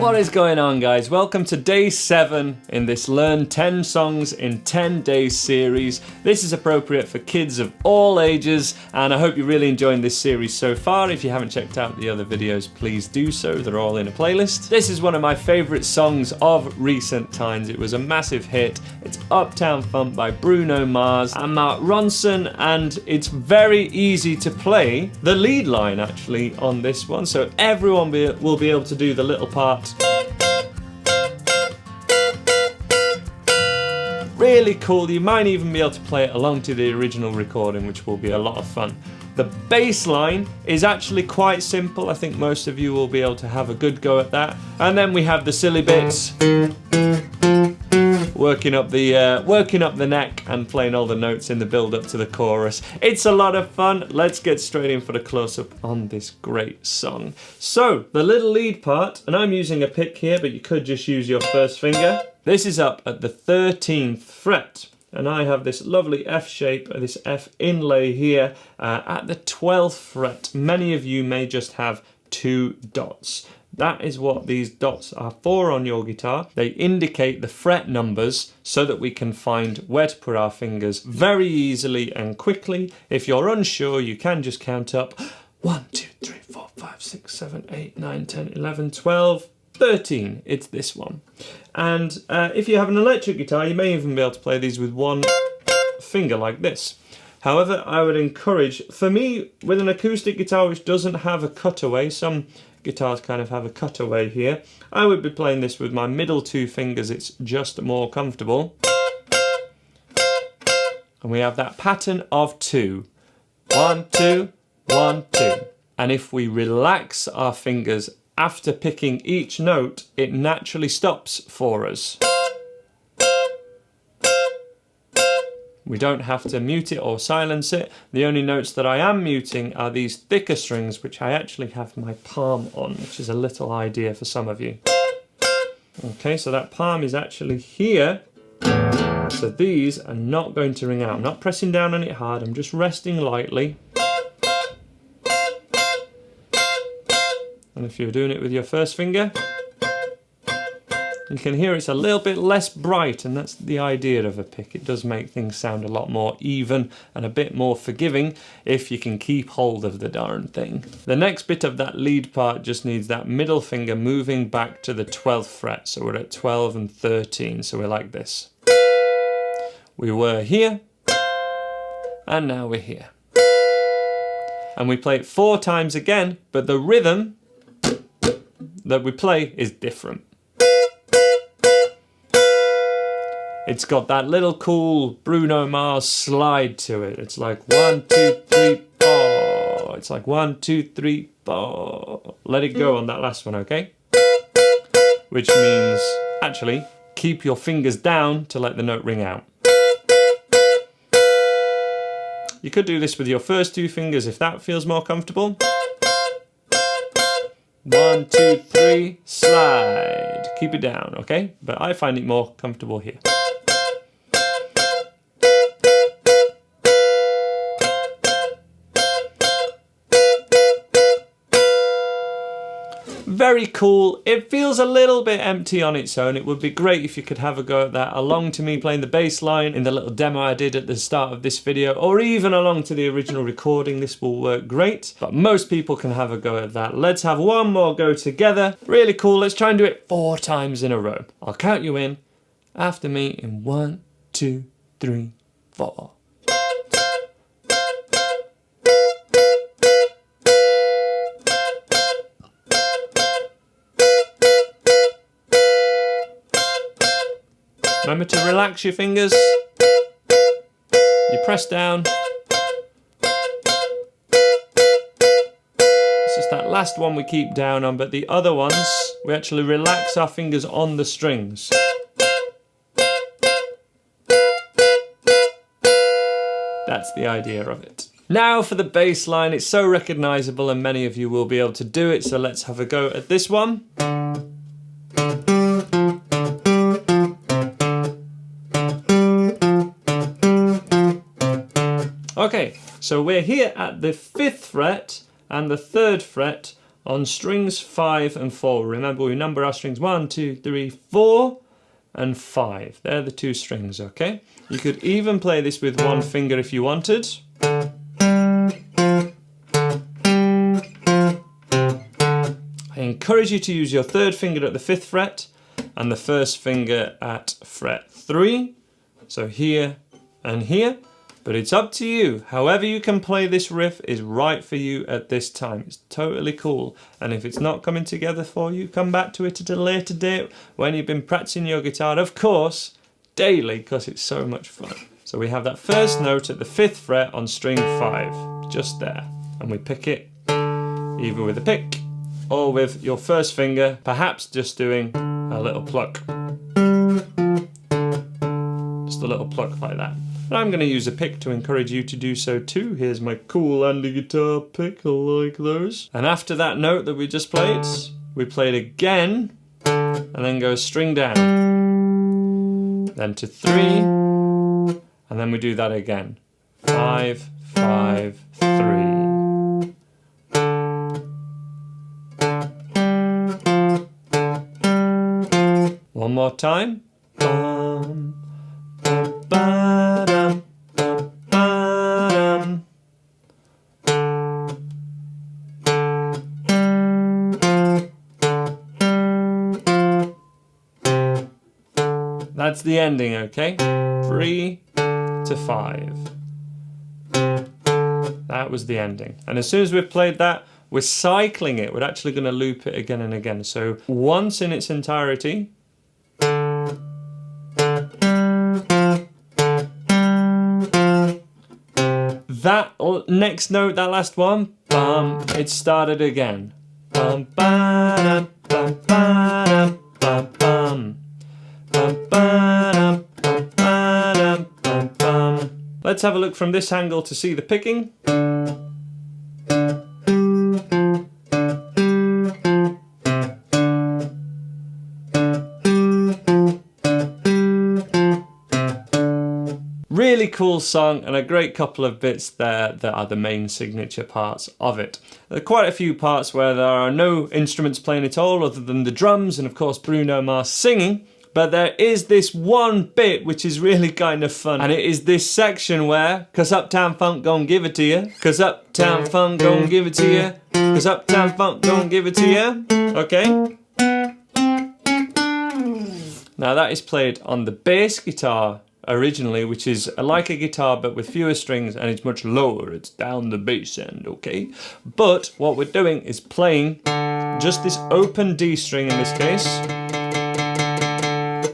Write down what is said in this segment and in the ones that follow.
What is going on, guys? Welcome to day 7 in this Learn 10 Songs in 10 Days series. This is appropriate for kids of all ages, and I hope you're really enjoying this series so far. If you haven't checked out the other videos, please do so. They're all in a playlist. This is one of my favourite songs of recent times. It was a massive hit. It's Uptown Funk by Bruno Mars and Mark Ronson, and it's very easy to play the lead line actually on this one, so everyone will be able to do the little part. Really cool. You might even be able to play it along to the original recording, which will be a lot of fun. The bass line is actually quite simple. I think most of you will be able to have a good go at that. And then we have the silly bits, working up the neck and playing all the notes in the build up to the chorus. It's a lot of fun. Let's get straight in for the close-up on this great song. So the little lead part, and I'm using a pick here, but you could just use your first finger. This is up at the 13th fret, and I have this lovely F shape, this F inlay here at the 12th fret. Many of you may just have 2 dots. That is what these dots are for on your guitar. They indicate the fret numbers so that we can find where to put our fingers very easily and quickly. If you're unsure, you can just count up 1, 2, 3, 4, 5, 6, 7, 8, 9, 10, 11, 12, 13. It's this one. And if you have an electric guitar, you may even be able to play these with one finger like this. However, I would encourage, for me, with an acoustic guitar which doesn't have a cutaway, some guitars kind of have a cutaway here, I would be playing this with my middle 2 fingers. It's just more comfortable. And we have that pattern of 2. 1, 2, 1, 2. And if we relax our fingers after picking each note, it naturally stops for us. We don't have to mute it or silence it. The only notes that I am muting are these thicker strings, which I actually have my palm on, which is a little idea for some of you. Okay, so that palm is actually here. So these are not going to ring out. I'm not pressing down on it hard, I'm just resting lightly. And if you're doing it with your first finger, you can hear it's a little bit less bright, and that's the idea of a pick. It does make things sound a lot more even and a bit more forgiving if you can keep hold of the darn thing. The next bit of that lead part just needs that middle finger moving back to the 12th fret. So we're at 12 and 13, so we're like this. We were here, and now we're here. And we play it 4 times again, but the rhythm that we play is different. It's got that little cool Bruno Mars slide to it. It's like 1, 2, 3, 4. It's like 1, 2, 3, 4. Let it go on that last one, okay? Which means, actually, keep your fingers down to let the note ring out. You could do this with your first 2 fingers if that feels more comfortable. 1, 2, 3, slide. Keep it down, okay? But I find it more comfortable here. Very cool. It feels a little bit empty on its own. It would be great if you could have a go at that along to me playing the bass line in the little demo I did at the start of this video, or even along to the original recording. This will work great, but most people can have a go at that. Let's have one more go together. Really cool. Let's try and do it 4 times in a row. I'll count you in after me in 1, 2, 3, 4. Remember to relax your fingers. You press down. It's just that last one we keep down on, but the other ones, we actually relax our fingers on the strings. That's the idea of it. Now for the bass line. It's so recognisable and many of you will be able to do it, so let's have a go at this one. Okay, so we're here at the 5th fret and the 3rd fret on strings 5 and 4. Remember, we number our strings 1, 2, 3, 4 and 5. They're the 2 strings, okay? You could even play this with 1 finger if you wanted. I encourage you to use your 3rd finger at the 5th fret and the 1st finger at fret 3. So here and here. But it's up to you. However you can play this riff is right for you at this time. It's totally cool. And if it's not coming together for you, come back to it at a later date when you've been practicing your guitar, of course, daily, because it's so much fun. So we have that first note at the 5th fret on string 5, just there. And we pick it either with a pick or with your 1st finger, perhaps just doing a little pluck. Just a little pluck like that. And I'm going to use a pick to encourage you to do so too. Here's my cool Andy guitar pick, I like those. And after that note that we just played, we play it again, and then go string down. Then to 3, and then we do that again. 5, 5, 3. One more time. Bum, bum, ba-dum, bum, ba-dum. That's the ending, okay? 3 to 5. That was the ending. And as soon as we've played that, we're cycling it. We're actually going to loop it again and again. So once in its entirety. That next note, that last one, bum, it started again. Bum, ba-dum, bum, ba-dum, bum, bum. Bum, ba-dum, bum, ba-dum, bum, bum. Let's have a look from this angle to see the picking. Really cool song and a great couple of bits there that are the main signature parts of it. There are quite a few parts where there are no instruments playing at all other than the drums and of course Bruno Mars singing. But there is this one bit which is really kind of fun, and it is this section where, 'cause Uptown Funk gon' give it to you, 'cause Uptown Funk gon' give it to you, 'cause Uptown Funk gon' give it to you, okay? Now that is played on the bass guitar originally, which is like a guitar but with fewer strings, and it's much lower, it's down the bass end, okay? But what we're doing is playing just this open D string in this case.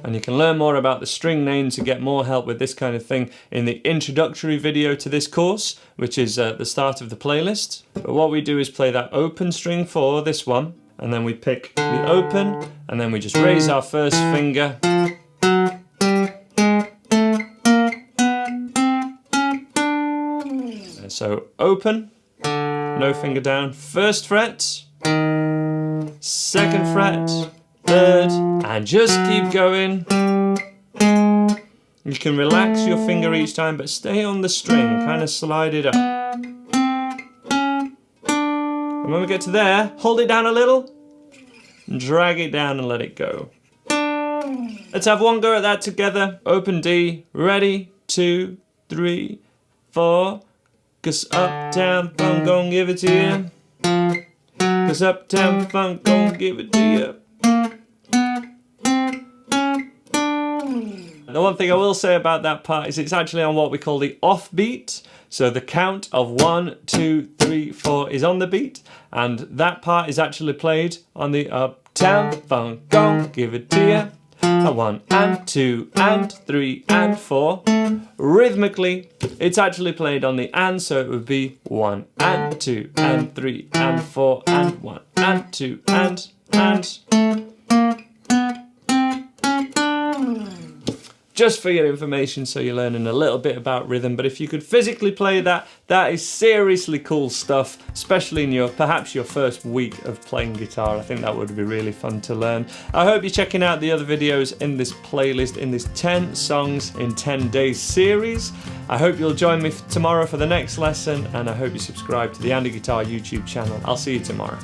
And you can learn more about the string names and get more help with this kind of thing in the introductory video to this course, which is at the start of the playlist. But what we do is play that open string for this one, and then we pick the open, and then we just raise our 1st finger. So open, no finger down, 1st fret, 2nd fret, 3rd, and just keep going. You can relax your finger each time, but stay on the string, kind of slide it up. And when we get to there, hold it down a little, and drag it down and let it go. Let's have one go at that together. Open D, ready, 2, 3, 4. 'Cause Uptown Funk gon' give it to you. 'Cause Uptown Funk gon' give it to you. The one thing I will say about that part is it's actually on what we call the offbeat. So the count of 1, 2, 3, 4 is on the beat, and that part is actually played on the Uptown Funk gon' give it to you. 1 and 2 and 3 and 4. Rhythmically, it's actually played on the and, so it would be 1 and 2 and 3 and 4 and 1 and 2 and. Just for your information, so you're learning a little bit about rhythm. But if you could physically play that, that is seriously cool stuff, especially in perhaps your first week of playing guitar. I think that would be really fun to learn. I hope you're checking out the other videos in this playlist, in this 10 songs in 10 days series. I hope you'll join me tomorrow for the next lesson, and I hope you subscribe to the Andy Guitar YouTube channel. I'll see you tomorrow.